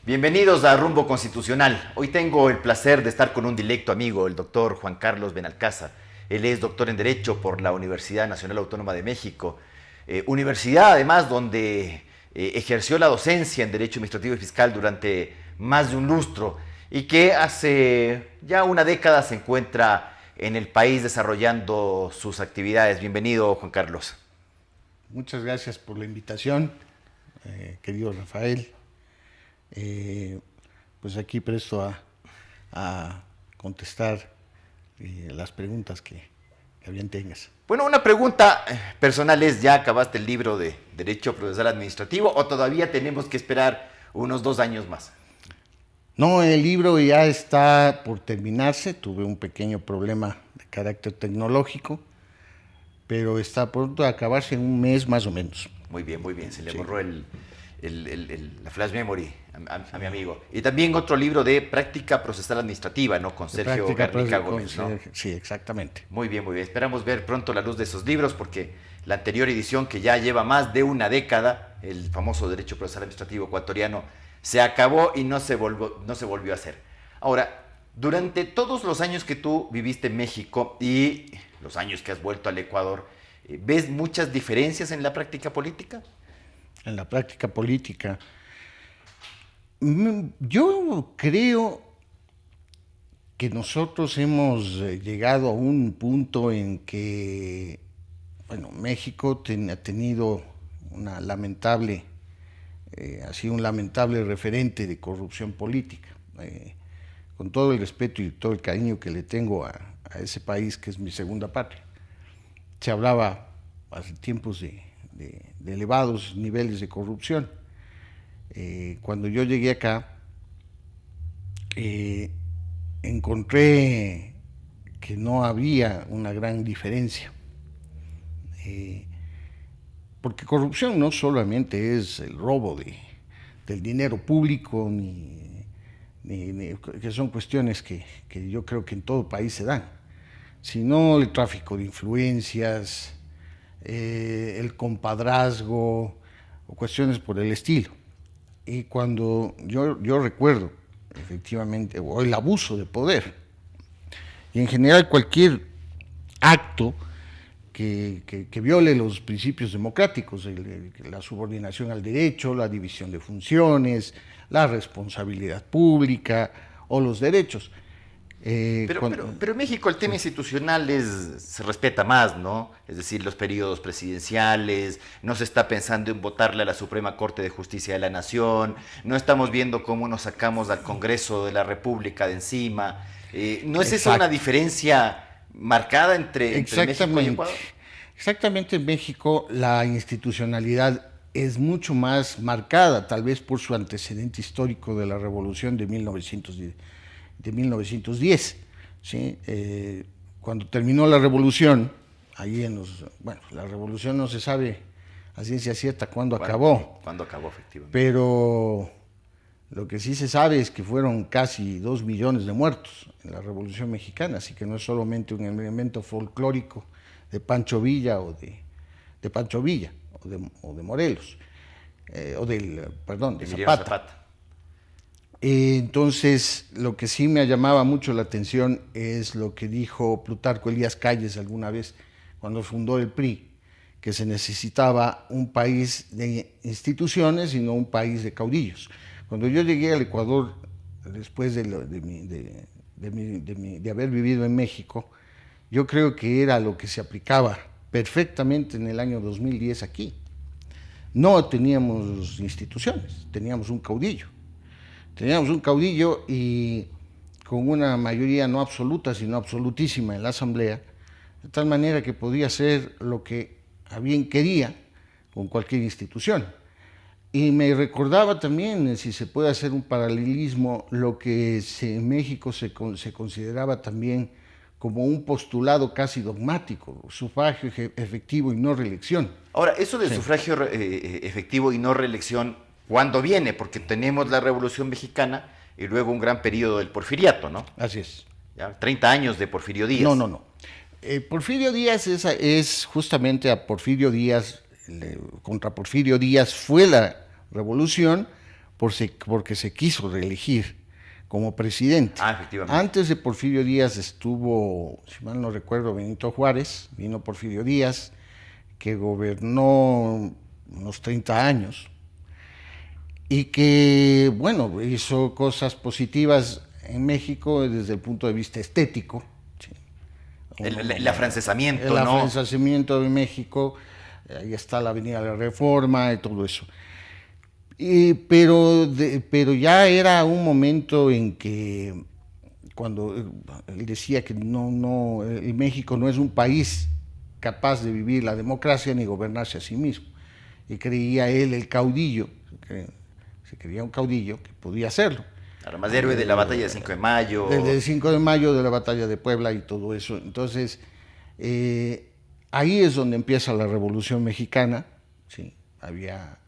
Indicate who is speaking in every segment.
Speaker 1: Bienvenidos a Rumbo Constitucional. Hoy tengo el placer de estar con un directo amigo, el doctor Juan Carlos Benalcázar. Él es doctor en Derecho por la Universidad Nacional Autónoma de México. Universidad, además, donde ejerció la docencia en Derecho Administrativo y Fiscal durante más de un lustro y que hace ya una década se encuentra en el país desarrollando sus actividades. Bienvenido, Juan Carlos.
Speaker 2: Muchas gracias por la invitación, querido Rafael. Pues aquí presto a contestar las preguntas que bien tengas.
Speaker 1: Bueno, una pregunta personal es, ¿ya acabaste el libro de Derecho Procesal Administrativo o todavía tenemos que esperar unos 2 años más?
Speaker 2: No, el libro ya está por terminarse, tuve un pequeño problema de carácter tecnológico, pero está pronto a acabarse en un mes más o menos.
Speaker 1: Muy bien, se le borró la flash memory a mi amigo. Y también otro libro de Práctica Procesal Administrativa, ¿no? Con Sergio Garnica Gómez, ¿no?
Speaker 2: Sí, exactamente.
Speaker 1: Muy bien. Esperamos ver pronto la luz de esos libros porque la anterior edición, que ya lleva más de una década, el famoso Derecho Procesal Administrativo ecuatoriano, se acabó y no se volvió a hacer. Ahora, durante todos los años que tú viviste en México y los años que has vuelto al Ecuador, ¿ves muchas diferencias en la práctica política?
Speaker 2: En la práctica política, yo creo que nosotros hemos llegado a un punto en que, bueno, México ha tenido una lamentable, ha sido un lamentable referente de corrupción política. Con todo el respeto y todo el cariño que le tengo a ese país que es mi segunda patria. Se hablaba hace tiempos de elevados niveles de corrupción. Cuando yo llegué acá, encontré que no había una gran diferencia. Porque corrupción no solamente es el robo del dinero público, que son cuestiones que yo creo que en todo país se dan, sino el tráfico de influencias, el compadrazgo o cuestiones por el estilo. Y cuando yo recuerdo efectivamente, o el abuso de poder, y en general cualquier acto que viole los principios democráticos, la subordinación al derecho, la división de funciones, la responsabilidad pública o los derechos.
Speaker 1: Pero en México el tema institucional se respeta más, ¿no? Es decir, los periodos presidenciales, no se está pensando en votarle a la Suprema Corte de Justicia de la Nación, no estamos viendo cómo nos sacamos al Congreso de la República de encima. ¿No es esa una diferencia marcada entre México y Ecuador?
Speaker 2: Exactamente, en México la institucionalidad es mucho más marcada, tal vez por su antecedente histórico de la Revolución de 1910, ¿sí? Cuando terminó la revolución, la revolución no se sabe a ciencia cierta cuándo acabó.
Speaker 1: ¿Cuándo acabó, efectivamente?
Speaker 2: Pero lo que sí se sabe es que fueron casi 2 millones de muertos en la Revolución Mexicana, así que no es solamente un elemento folclórico de Pancho Villa o de Morelos, de Zapata. Entonces, lo que sí me llamaba mucho la atención es lo que dijo Plutarco Elías Calles alguna vez cuando fundó el PRI, que se necesitaba un país de instituciones y no un país de caudillos. Cuando yo llegué al Ecuador, después de haber vivido en México, yo creo que era lo que se aplicaba perfectamente en el año 2010 aquí. No teníamos instituciones, teníamos un caudillo. Teníamos un caudillo y con una mayoría no absoluta, sino absolutísima en la Asamblea, de tal manera que podía hacer lo que a bien quería con cualquier institución. Y me recordaba también, si se puede hacer un paralelismo, lo que en México se consideraba también como un postulado casi dogmático, sufragio efectivo y no reelección.
Speaker 1: Ahora, eso del sufragio efectivo y no reelección, ¿cuándo viene? Porque tenemos la Revolución Mexicana y luego un gran periodo del porfiriato, ¿no?
Speaker 2: Así es.
Speaker 1: ¿Ya? 30 años de Porfirio Díaz.
Speaker 2: No. Porfirio Díaz es justamente a Porfirio Díaz, contra Porfirio Díaz fue la revolución, porque se quiso reelegir como presidente.
Speaker 1: Efectivamente.
Speaker 2: Antes de Porfirio Díaz estuvo, si mal no recuerdo, Benito Juárez, vino Porfirio Díaz, que gobernó unos 30 años y que, bueno, hizo cosas positivas en México desde el punto de vista estético. ¿Sí?
Speaker 1: El afrancesamiento,
Speaker 2: El
Speaker 1: ¿no?
Speaker 2: afrancesamiento de México, ahí está la Avenida de la Reforma y todo eso. Pero ya era un momento en que, cuando él decía que México no es un país capaz de vivir la democracia ni gobernarse a sí mismo. Y creía él el caudillo, se creía un caudillo que podía hacerlo.
Speaker 1: Además de héroe de la batalla del 5 de mayo.
Speaker 2: Desde el 5 de mayo, de la batalla de Puebla y todo eso. Entonces, ahí es donde empieza la Revolución Mexicana. ¿Sí? Había,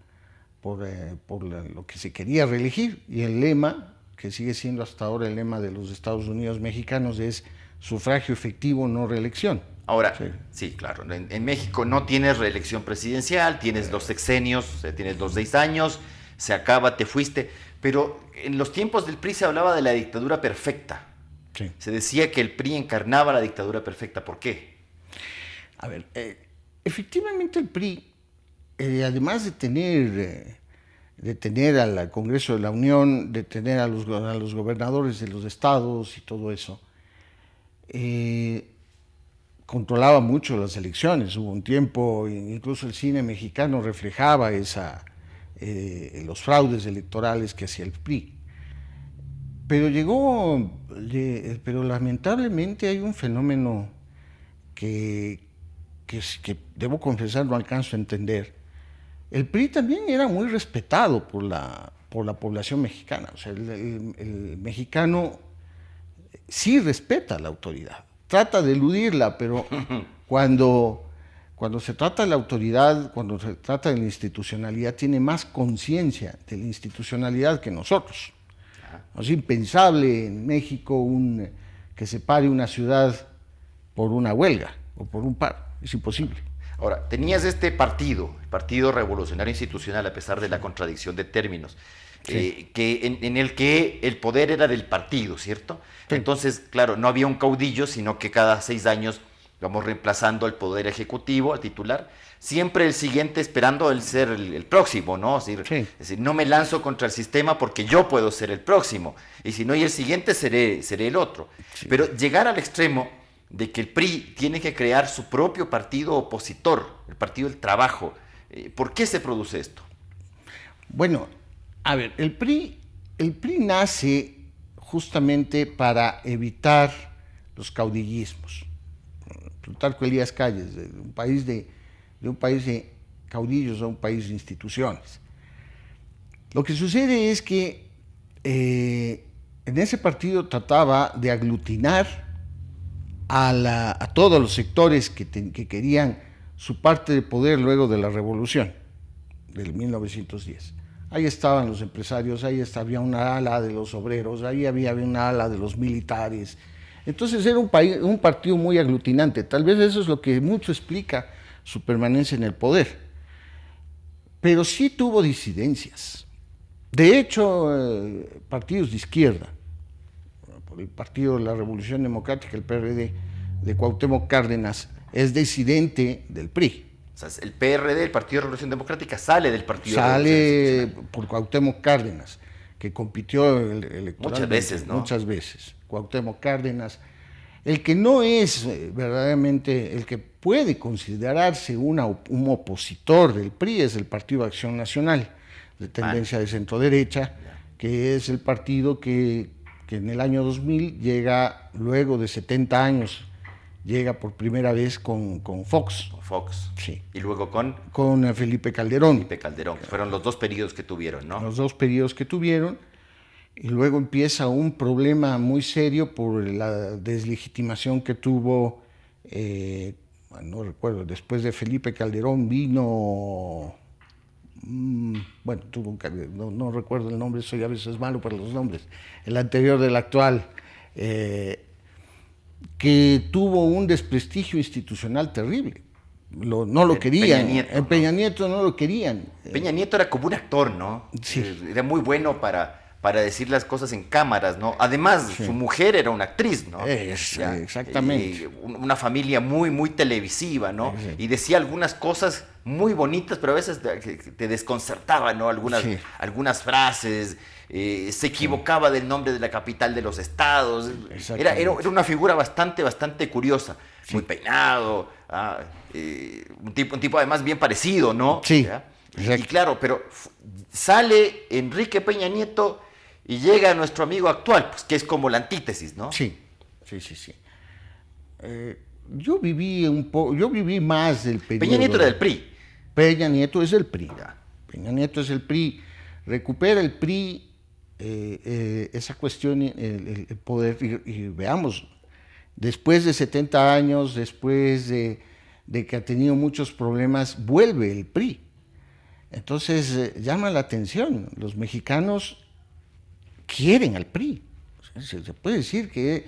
Speaker 2: lo que se quería reelegir, y el lema, que sigue siendo hasta ahora el lema de los Estados Unidos mexicanos, es sufragio efectivo, no reelección.
Speaker 1: Ahora, sí, claro, en México no tienes reelección presidencial, tienes 2 sexenios, tienes 6 años, se acaba, te fuiste, pero en los tiempos del PRI se hablaba de la dictadura perfecta.
Speaker 2: Sí.
Speaker 1: Se decía que el PRI encarnaba la dictadura perfecta. ¿Por qué?
Speaker 2: A ver, efectivamente el PRI, además de tener al Congreso de la Unión, de tener a los gobernadores de los estados y todo eso, controlaba mucho las elecciones. Hubo un tiempo, incluso el cine mexicano reflejaba los fraudes electorales que hacía el PRI. Pero lamentablemente hay un fenómeno que debo confesar no alcanzo a entender. El PRI también era muy respetado por la población mexicana. O sea, el mexicano sí respeta a la autoridad, trata de eludirla, pero cuando se trata de la autoridad, cuando se trata de la institucionalidad, tiene más conciencia de la institucionalidad que nosotros. Es impensable en México que se pare una ciudad por una huelga o por un paro, es imposible.
Speaker 1: Ahora, tenías este partido, el Partido Revolucionario Institucional, a pesar de la contradicción de términos, sí. En el que el poder era del partido, ¿cierto? Sí. Entonces, claro, no había un caudillo, sino que cada 6 años vamos reemplazando al poder ejecutivo, al titular, siempre el siguiente esperando el ser el próximo, ¿no? Es decir, no me lanzo contra el sistema porque yo puedo ser el próximo, y si no hay el siguiente, seré el otro. Sí. Pero llegar al extremo de que el PRI tiene que crear su propio partido opositor, el Partido del Trabajo, ¿por qué se produce esto?
Speaker 2: Bueno, a ver, el PRI nace justamente para evitar los caudillismos. Plutarco Elías Calles, de un país de caudillos a un país de instituciones. Lo que sucede es que en ese partido trataba de aglutinar a todos los sectores que querían su parte de poder luego de la revolución del 1910. Ahí estaban los empresarios, había una ala de los obreros, ahí había una ala de los militares. Entonces era un partido muy aglutinante. Tal vez eso es lo que mucho explica su permanencia en el poder. Pero sí tuvo disidencias. De hecho, partidos de izquierda, por el Partido de la Revolución Democrática, el PRD, de Cuauhtémoc Cárdenas, es disidente del PRI.
Speaker 1: O sea, el PRD, el Partido de Revolución Democrática, sale del Partido de
Speaker 2: Sale por Cuauhtémoc Cárdenas, que compitió electoralmente.
Speaker 1: Muchas veces, ¿no?
Speaker 2: Muchas veces. Cuauhtémoc Cárdenas, el que no es verdaderamente, el que puede considerarse un opositor del PRI es el Partido de Acción Nacional, de tendencia de centro-derecha, que es el partido que en el año 2000 llega, luego de 70 años, llega por primera vez con Fox.
Speaker 1: Con Fox.
Speaker 2: Sí.
Speaker 1: Y luego con
Speaker 2: Felipe Calderón.
Speaker 1: Felipe Calderón, que fueron los 2 periodos que tuvieron, ¿no?
Speaker 2: Los 2 periodos que tuvieron. Y luego empieza un problema muy serio por la deslegitimación que tuvo, no recuerdo, después de Felipe Calderón vino, no recuerdo el nombre, soy a veces malo para los nombres, el anterior del actual, que tuvo un desprestigio institucional terrible. no lo querían.
Speaker 1: Peña Nieto,
Speaker 2: en Peña Nieto no lo querían.
Speaker 1: Peña Nieto era como un actor, ¿no?
Speaker 2: Sí.
Speaker 1: Era muy bueno para decir las cosas en cámaras, ¿no? Además,
Speaker 2: Sí.
Speaker 1: su mujer era una actriz, ¿no? Ya,
Speaker 2: Exactamente.
Speaker 1: Una familia muy, muy televisiva, ¿no?
Speaker 2: Sí.
Speaker 1: Y decía algunas cosas muy bonitas, pero a veces te desconcertaba, ¿no?
Speaker 2: Sí.
Speaker 1: Algunas frases, se equivocaba del nombre de la capital de los estados. Era una figura bastante curiosa,
Speaker 2: Sí.
Speaker 1: muy peinado, un tipo además bien parecido, ¿no?
Speaker 2: Sí,
Speaker 1: ¿Ya? Y
Speaker 2: exacto.
Speaker 1: claro, pero sale Enrique Peña Nieto y llega nuestro amigo actual, pues que es como la antítesis, ¿no?
Speaker 2: Sí. Yo viví más del periodo.
Speaker 1: Peña Nieto era del PRI.
Speaker 2: Peña Nieto es el PRI.
Speaker 1: Ya.
Speaker 2: Peña Nieto es el PRI. Recupera el PRI esa cuestión, el poder. Y veamos, después de 70 años, después de que ha tenido muchos problemas, vuelve el PRI. Entonces, llama la atención. Los mexicanos quieren al PRI. Se puede decir que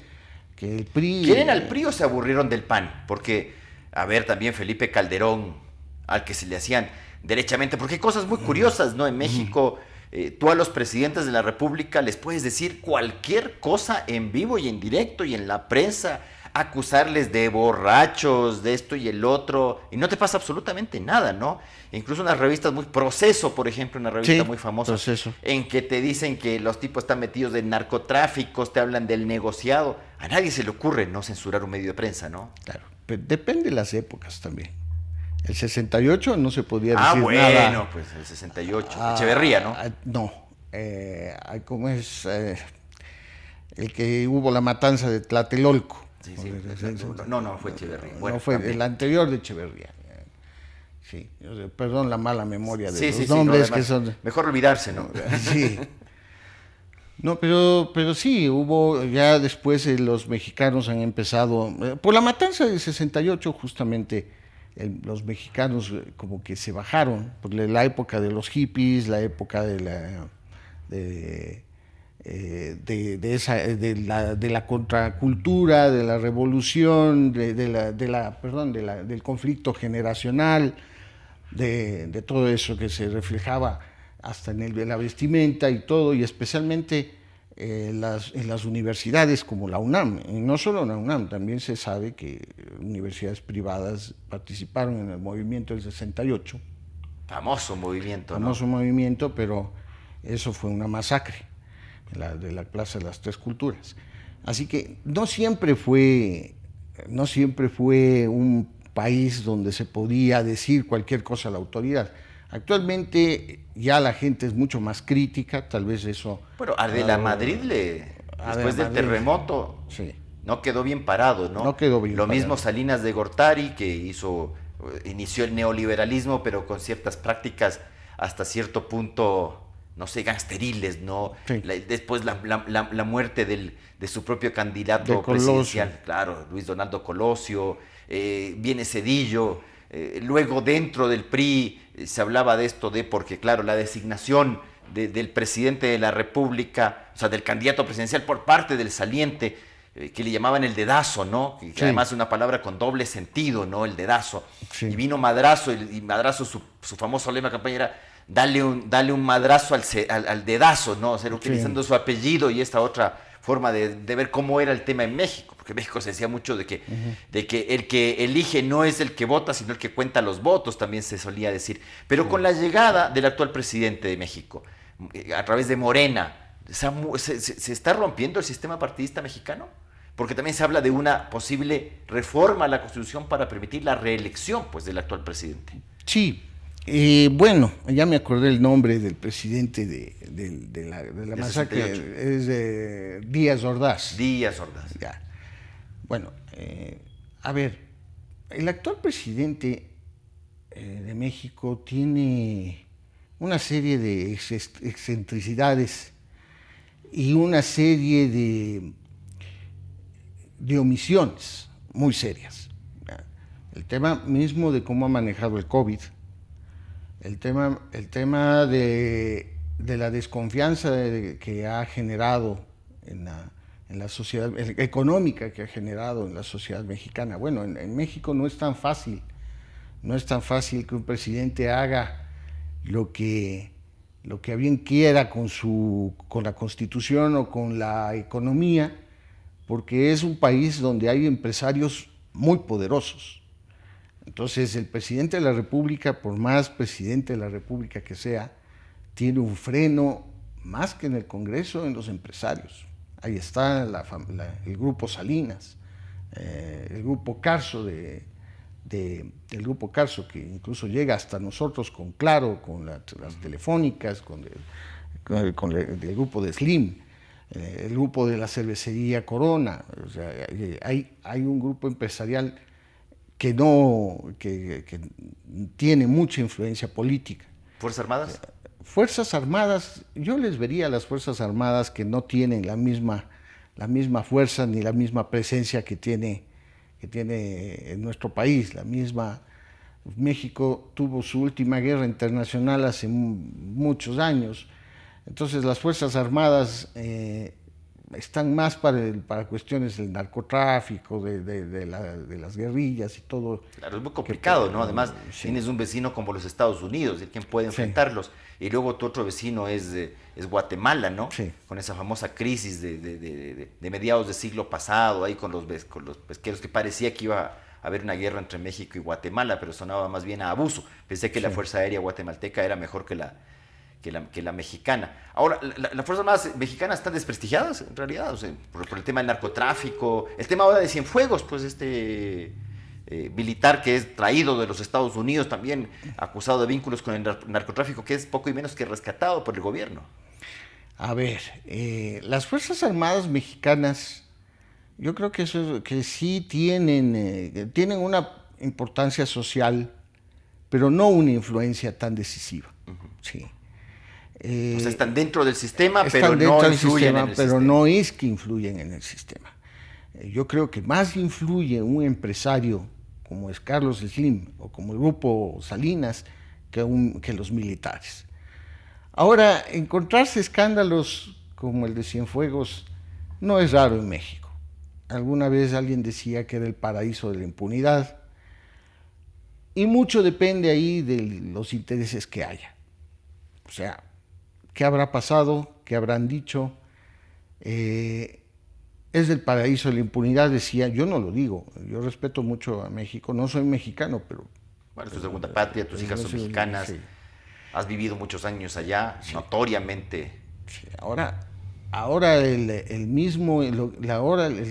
Speaker 2: el PRI...
Speaker 1: ¿Quieren al PRI o se aburrieron del PAN? Porque, a ver, también Felipe Calderón, al que se le hacían derechamente, porque hay cosas muy curiosas, ¿no? En México, tú a los presidentes de la República les puedes decir cualquier cosa en vivo y en directo y en la prensa, acusarles de borrachos, de esto y el otro, y no te pasa absolutamente nada, ¿no? Incluso unas revistas muy... Proceso, por ejemplo, una revista
Speaker 2: Sí,
Speaker 1: muy famosa,
Speaker 2: Proceso.
Speaker 1: en que te dicen que los tipos están metidos en narcotráficos, te hablan del negociado. A nadie se le ocurre no censurar un medio de prensa, ¿no?
Speaker 2: Claro, pero depende de las épocas también. El 68 no se podía decir
Speaker 1: Ah, bueno,
Speaker 2: nada.
Speaker 1: pues el 68. Echeverría, ¿no?
Speaker 2: No. ¿Cómo es? El que hubo la matanza de Tlatelolco.
Speaker 1: Sí, sí. No, fue Echeverría. Bueno,
Speaker 2: No fue
Speaker 1: también.
Speaker 2: el anterior de Echeverría. Sí, perdón la mala memoria de los
Speaker 1: no,
Speaker 2: nombres
Speaker 1: además,
Speaker 2: que son.
Speaker 1: mejor olvidarse, ¿no?
Speaker 2: Sí. No, pero sí, hubo, ya después los mexicanos han empezado, por la matanza del 68 justamente, los mexicanos como que se bajaron, por la época de los hippies, la época de la contracultura, de la revolución, del conflicto generacional, de todo eso que se reflejaba hasta en la vestimenta y todo, y especialmente en las universidades como la UNAM. Y no solo la UNAM, también se sabe que universidades privadas participaron en el movimiento del 68.
Speaker 1: Famoso movimiento,
Speaker 2: Famoso
Speaker 1: ¿no?
Speaker 2: movimiento, pero eso fue una masacre de la Plaza de las Tres Culturas. Así que no siempre fue un país donde se podía decir cualquier cosa a la autoridad. Actualmente ya la gente es mucho más crítica, tal vez eso...
Speaker 1: Bueno, Ardela Madrid, después del terremoto,
Speaker 2: sí,
Speaker 1: no quedó bien parado, ¿no?
Speaker 2: No quedó bien
Speaker 1: Lo
Speaker 2: parado.
Speaker 1: mismo Salinas de Gortari, que inició el neoliberalismo, pero con ciertas prácticas hasta cierto punto, no sé, gangsteriles, ¿no?
Speaker 2: Sí.
Speaker 1: Después la muerte de su propio candidato
Speaker 2: De Colosio.
Speaker 1: presidencial, claro, Luis Donaldo Colosio, viene Zedillo, luego dentro del PRI se hablaba de esto porque claro, la designación del presidente de la República, o sea, del candidato presidencial por parte del saliente, que le llamaban el dedazo, ¿no? Que
Speaker 2: Sí.
Speaker 1: además es una palabra con doble sentido, ¿no? El dedazo.
Speaker 2: Sí.
Speaker 1: Y vino Madrazo, y Madrazo, su famoso lema de campaña era dale un madrazo al dedazo, ¿no? O sea, utilizando su apellido y esta otra forma de ver cómo era el tema en México, porque en México se decía mucho de que el que elige no es el que vota, sino el que cuenta los votos, también se solía decir. Pero con la llegada del actual presidente de México, a través de Morena, ¿se está rompiendo el sistema partidista mexicano? Porque también se habla de una posible reforma a la Constitución para permitir la reelección, pues, del actual presidente.
Speaker 2: Sí. Bueno, ya me acordé el nombre del presidente de la masacre,
Speaker 1: 68.
Speaker 2: es Díaz Ordaz.
Speaker 1: Díaz Ordaz.
Speaker 2: Ya. Bueno, a ver, el actual presidente de México tiene una serie de excentricidades y una serie de omisiones muy serias. El tema mismo de cómo ha manejado el COVID, el tema de la desconfianza que ha generado en la sociedad económica que ha generado en la sociedad mexicana. Bueno, en México no es tan fácil No es tan fácil que un presidente haga lo que a bien quiera con la Constitución o con la economía, porque es un país donde hay empresarios muy poderosos. Entonces, el presidente de la República, por más presidente de la República que sea, tiene un freno más que en el Congreso, en los empresarios. Ahí está el grupo Salinas, el grupo Carso del grupo Carso, que incluso llega hasta nosotros con Claro, con las telefónicas, con el grupo de Slim, el grupo de la cervecería Corona. O sea, hay un grupo empresarial que tiene mucha influencia política.
Speaker 1: ¿Fuerzas Armadas?
Speaker 2: Fuerzas Armadas, yo les vería a las Fuerzas Armadas que no tienen la misma fuerza ni la misma presencia que tiene en nuestro país. México tuvo su última guerra internacional hace muchos años, entonces las Fuerzas Armadas están más para cuestiones del narcotráfico, de las guerrillas y todo.
Speaker 1: Claro, es muy complicado, ¿no? Además, sí, tienes un vecino como los Estados Unidos, ¿quién puede enfrentarlos? Sí. Y luego tu otro vecino es Guatemala, ¿no?
Speaker 2: Sí.
Speaker 1: Con esa famosa crisis de mediados del siglo pasado, ahí con los pesqueros, que parecía que iba a haber una guerra entre México y Guatemala, pero sonaba más bien a abuso. Pensé que sí, la Fuerza Aérea guatemalteca era mejor que la mexicana. Ahora, las Fuerzas Armadas mexicanas están desprestigiadas, en realidad, o sea, por el tema del narcotráfico, el tema ahora de Cienfuegos, pues militar que es traído de los Estados Unidos, también acusado de vínculos con el narcotráfico, que es poco y menos que rescatado por el gobierno.
Speaker 2: A ver, las Fuerzas Armadas mexicanas, yo creo que sí tienen una importancia social, pero no una influencia tan decisiva. Sí.
Speaker 1: O sea, están dentro del sistema, pero no influyen en el sistema.
Speaker 2: Pero no es que influyen en el sistema. Yo creo que más influye un empresario como es Carlos Slim o como el grupo Salinas que los militares. Ahora, encontrarse escándalos como el de Cienfuegos no es raro en México. Alguna vez alguien decía que era el paraíso de la impunidad, y mucho depende ahí de los intereses que haya. O sea, ¿qué habrá pasado? ¿Qué habrán dicho? Es del paraíso de la impunidad, decía. Yo no lo digo, yo respeto mucho a México, no soy mexicano, pero...
Speaker 1: Bueno, es tu segunda patria, tus hijas son mexicanas, sí. Has vivido muchos años allá, sí, notoriamente.
Speaker 2: Sí. Ahora el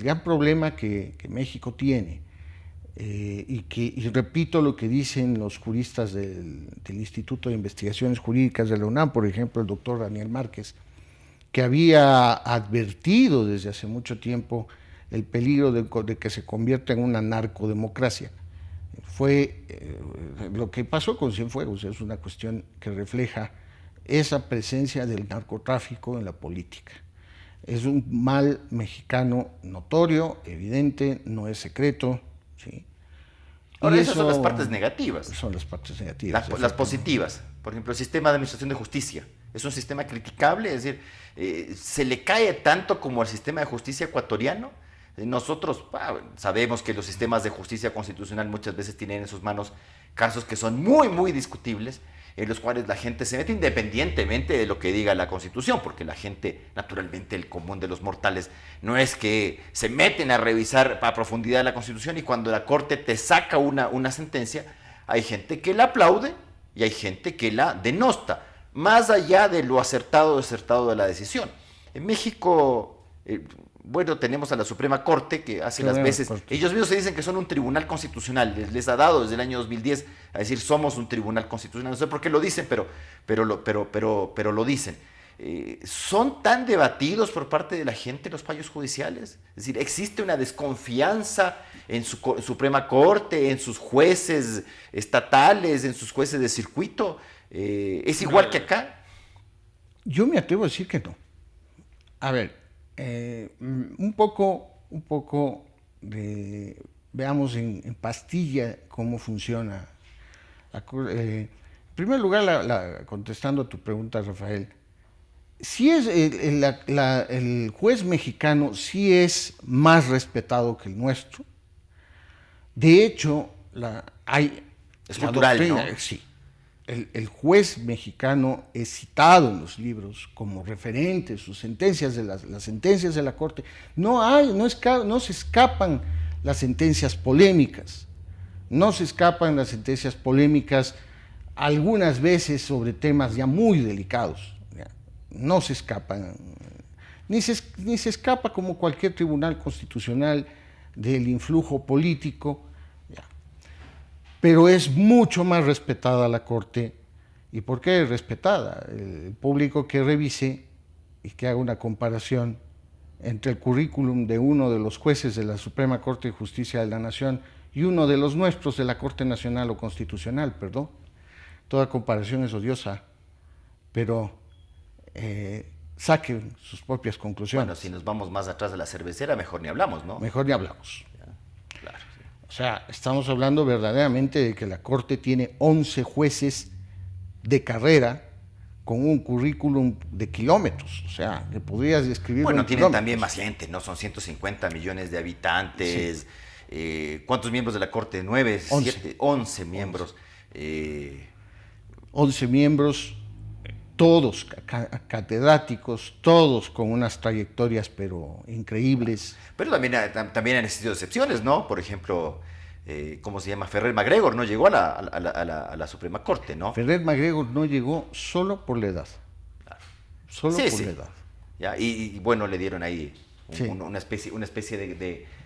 Speaker 2: gran problema que México tiene, y repito lo que dicen los juristas del Instituto de Investigaciones Jurídicas de la UNAM, por ejemplo, el doctor Daniel Márquez, que había advertido desde hace mucho tiempo el peligro de que se convierta en una narcodemocracia. Fue lo que pasó con Cienfuegos, es una cuestión que refleja esa presencia del narcotráfico en la política. Es un mal mexicano notorio, evidente, no es secreto, ¿sí?
Speaker 1: Ahora, esas son las partes negativas.
Speaker 2: Son las partes negativas.
Speaker 1: Las positivas. Por ejemplo, el sistema de administración de justicia. Es un sistema criticable, es decir, se le cae tanto como al sistema de justicia ecuatoriano. Nosotros sabemos que los sistemas de justicia constitucional muchas veces tienen en sus manos casos que son muy, muy discutibles, en los cuales la gente se mete independientemente de lo que diga la Constitución, porque la gente, naturalmente, el común de los mortales, no es que se meten a revisar a profundidad la Constitución y cuando la Corte te saca una sentencia, hay gente que la aplaude y hay gente que la denosta, más allá de lo acertado o desertado de la decisión. En México, bueno, tenemos a la Suprema Corte que hace las veces, ellos mismos se dicen que son un tribunal constitucional, les ha dado desde el año 2010 a decir somos un tribunal constitucional, no sé por qué lo dicen, pero lo dicen. ¿Son tan debatidos por parte de la gente los fallos judiciales? Es decir, ¿existe una desconfianza en su Suprema Corte, en sus jueces estatales, en sus jueces de circuito? ¿Es igual que acá?
Speaker 2: Yo me atrevo a decir que no. A ver, un poco veamos en pastilla cómo funciona. En primer lugar, contestando a tu pregunta, Rafael, sí es el juez mexicano sí es más respetado que el nuestro. De hecho,
Speaker 1: Es cultural, ¿no?
Speaker 2: Sí. El juez mexicano es citado en los libros como referente, sus sentencias, las sentencias de la Corte. No se escapan las sentencias polémicas. No se escapan las sentencias polémicas algunas veces sobre temas ya muy delicados. ¿Ya? No se escapan. Ni se escapa como cualquier tribunal constitucional del influjo político. ¿Ya? Pero es mucho más respetada la Corte. ¿Y por qué respetada? El público que revise y que haga una comparación entre el currículum de uno de los jueces de la Suprema Corte de Justicia de la Nación y uno de los nuestros de la Corte Nacional o Constitucional, perdón. Toda comparación es odiosa, pero saquen sus propias conclusiones.
Speaker 1: Bueno, si nos vamos más atrás de la cervecera, mejor ni hablamos, ¿no?
Speaker 2: Mejor ni hablamos.
Speaker 1: Ya, claro, sí.
Speaker 2: O sea, estamos hablando verdaderamente de que la Corte tiene 11 jueces de carrera con un currículum de kilómetros, o sea, que podrías describir.
Speaker 1: Bueno, tienen también más gente, ¿no? Son 150 millones de habitantes. Sí. ¿Cuántos miembros de la Corte? 9, 7, 11 miembros.
Speaker 2: 11 miembros, todos catedráticos, todos con unas trayectorias pero increíbles.
Speaker 1: Pero también han existido excepciones, ¿no? Por ejemplo, ¿cómo se llama? Ferrer MacGregor no llegó a la Suprema Corte, ¿no?
Speaker 2: Ferrer MacGregor no llegó solo por la edad.
Speaker 1: Claro.
Speaker 2: Solo
Speaker 1: sí,
Speaker 2: por
Speaker 1: sí.
Speaker 2: la edad.
Speaker 1: Ya, y bueno, le dieron ahí una especie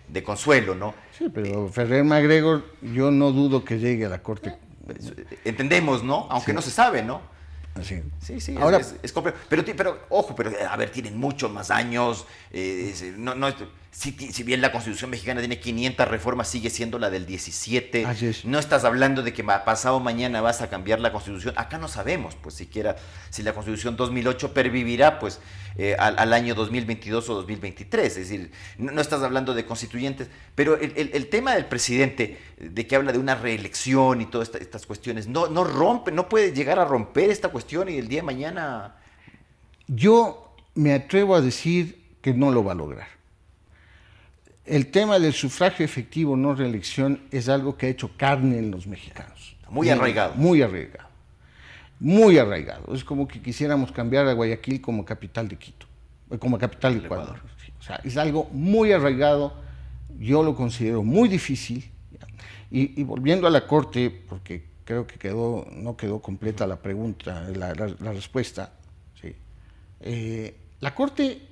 Speaker 1: de consuelo, ¿no?
Speaker 2: Sí, pero Ferrer MacGregor yo no dudo que llegue a la Corte.
Speaker 1: Entendemos, ¿no? Aunque no se sabe, ¿no?
Speaker 2: Así.
Speaker 1: Sí,
Speaker 2: ahora,
Speaker 1: es complejo. Pero, ojo, a ver, tienen muchos más años. Si bien la Constitución mexicana tiene 500 reformas, sigue siendo la del 17.
Speaker 2: Así es.
Speaker 1: No estás hablando de que pasado mañana vas a cambiar la Constitución. Acá no sabemos, pues, siquiera si la Constitución 2008 pervivirá, pues, al año 2022 o 2023. Es decir, no estás hablando de constituyentes. Pero el tema del presidente, de que habla de una reelección y todas estas cuestiones, no puede llegar a romper esta cuestión y el día de mañana.
Speaker 2: Yo me atrevo a decir que no lo va a lograr. El tema del sufragio efectivo, no reelección, es algo que ha hecho carne en los mexicanos.
Speaker 1: Muy arraigado.
Speaker 2: Muy arraigado. Muy arraigado. Es como que quisiéramos cambiar a Guayaquil como capital de Quito, como capital de Ecuador. O sea, es algo muy arraigado, yo lo considero muy difícil. Y volviendo a la Corte, porque creo que no quedó completa la pregunta, la respuesta. Sí.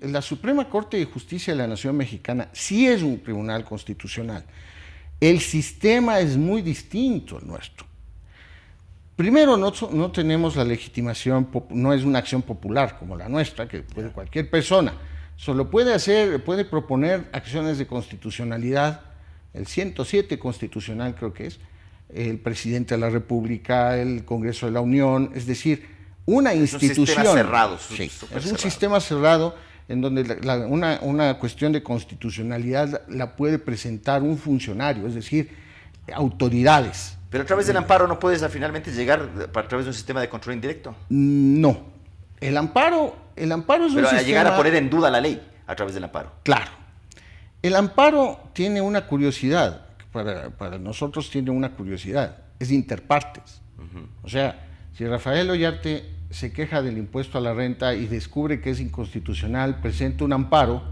Speaker 2: La Suprema Corte de Justicia de la Nación Mexicana sí es un tribunal constitucional. El sistema es muy distinto al nuestro. Primero, no tenemos la legitimación, no es una acción popular como la nuestra, que puede cualquier persona. Solo puede proponer acciones de constitucionalidad, el 107 constitucional creo que es, el presidente de la República, el Congreso de la Unión, es decir, una institución.
Speaker 1: Es un sistema cerrado.
Speaker 2: Sí, es un sistema cerrado en donde una cuestión de constitucionalidad la puede presentar un funcionario, es decir, autoridades.
Speaker 1: Pero a través del amparo no puedes finalmente llegar a través de un sistema de control indirecto.
Speaker 2: No. El amparo es un sistema...
Speaker 1: Pero a llegar a poner en duda la ley a través del amparo.
Speaker 2: Claro. El amparo tiene una curiosidad, para nosotros tiene una curiosidad, es de interpartes. O sea, si Rafael Ollarte se queja del impuesto a la renta y descubre que es inconstitucional, presenta un amparo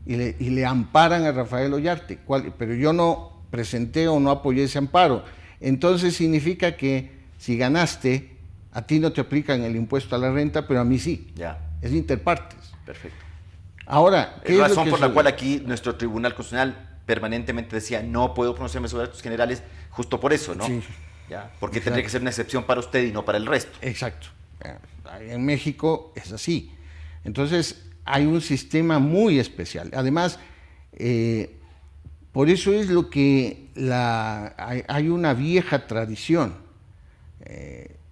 Speaker 2: y le amparan a Rafael Ollarte, pero yo no presenté o no apoyé ese amparo. Entonces significa que si ganaste, a ti no te aplican el impuesto a la renta, pero a mí sí.
Speaker 1: Ya.
Speaker 2: Es de interpartes.
Speaker 1: Perfecto.
Speaker 2: Ahora,
Speaker 1: ¿qué es la razón por la cual aquí nuestro Tribunal Constitucional permanentemente decía no puedo pronunciarme sobre actos generales, justo por eso, ¿no?
Speaker 2: Sí.
Speaker 1: ¿Ya? Porque tendría que ser una excepción para usted y no para el resto.
Speaker 2: Exacto. En México es así. Entonces, hay un sistema muy especial. Además, por eso es lo que hay una vieja tradición.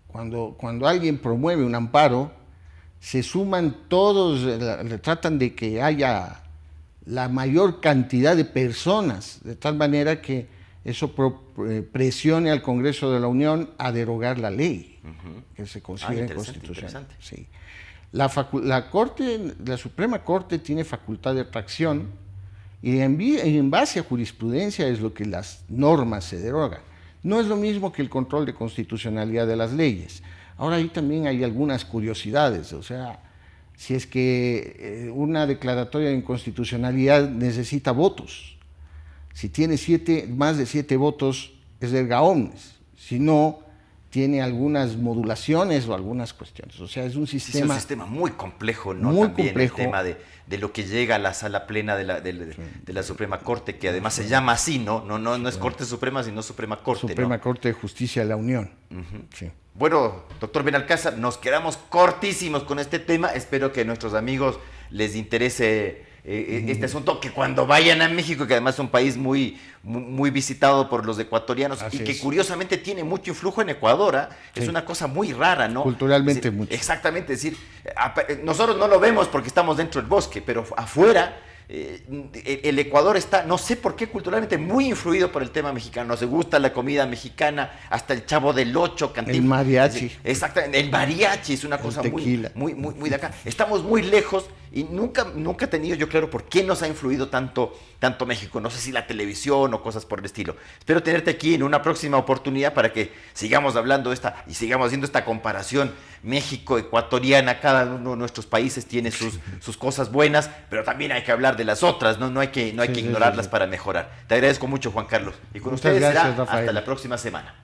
Speaker 2: Cuando alguien promueve un amparo, se suman todos, tratan de que haya la mayor cantidad de personas, de tal manera que eso presione al Congreso de la Unión a derogar la ley que se considera inconstitucional. Sí. La Suprema Corte tiene facultad de atracción y en base a jurisprudencia es lo que las normas se derogan. No es lo mismo que el control de constitucionalidad de las leyes. Ahora ahí también hay algunas curiosidades, o sea, si es que una declaratoria de inconstitucionalidad necesita votos, si tiene más de 7 votos es erga omnes, si no, tiene algunas modulaciones o algunas cuestiones. O sea, es un sistema...
Speaker 1: Sí, es un sistema muy complejo, ¿no?
Speaker 2: Muy
Speaker 1: También
Speaker 2: complejo.
Speaker 1: el tema de lo que llega a la sala plena de la Suprema Corte, que además se llama así, ¿no? No es Corte Suprema, sino Suprema Corte,
Speaker 2: Suprema
Speaker 1: ¿no?
Speaker 2: Corte de Justicia de la Unión. Sí.
Speaker 1: Bueno, doctor Benalcázar, nos quedamos cortísimos con este tema. Espero que a nuestros amigos les interese este asunto, que cuando vayan a México, que además es un país muy visitado por los ecuatorianos
Speaker 2: Así
Speaker 1: y que
Speaker 2: es.
Speaker 1: curiosamente tiene mucho influjo en Ecuador, ¿ah? Es
Speaker 2: Sí.
Speaker 1: una cosa muy rara, ¿no?
Speaker 2: Culturalmente
Speaker 1: Es decir,
Speaker 2: mucho.
Speaker 1: Exactamente, es decir, nosotros no lo vemos porque estamos dentro del bosque, pero afuera el Ecuador está, no sé por qué, culturalmente muy influido por el tema mexicano. Nos gusta la comida mexicana, hasta el Chavo del Ocho,
Speaker 2: El mariachi.
Speaker 1: Exactamente, el mariachi es una cosa
Speaker 2: tequila.
Speaker 1: muy de acá. Estamos muy lejos y nunca he tenido yo claro por qué nos ha influido tanto México. No sé si la televisión o cosas por el estilo. Espero tenerte aquí en una próxima oportunidad para que sigamos hablando y sigamos haciendo esta comparación México-ecuatoriana. Cada uno de nuestros países tiene sus cosas buenas, pero también hay que hablar de las otras, ¿no? No hay que ignorarlas para mejorar. Te agradezco mucho, Juan Carlos. Y con
Speaker 2: Muchas
Speaker 1: ustedes
Speaker 2: gracias,
Speaker 1: será
Speaker 2: Rafael.
Speaker 1: hasta la próxima semana.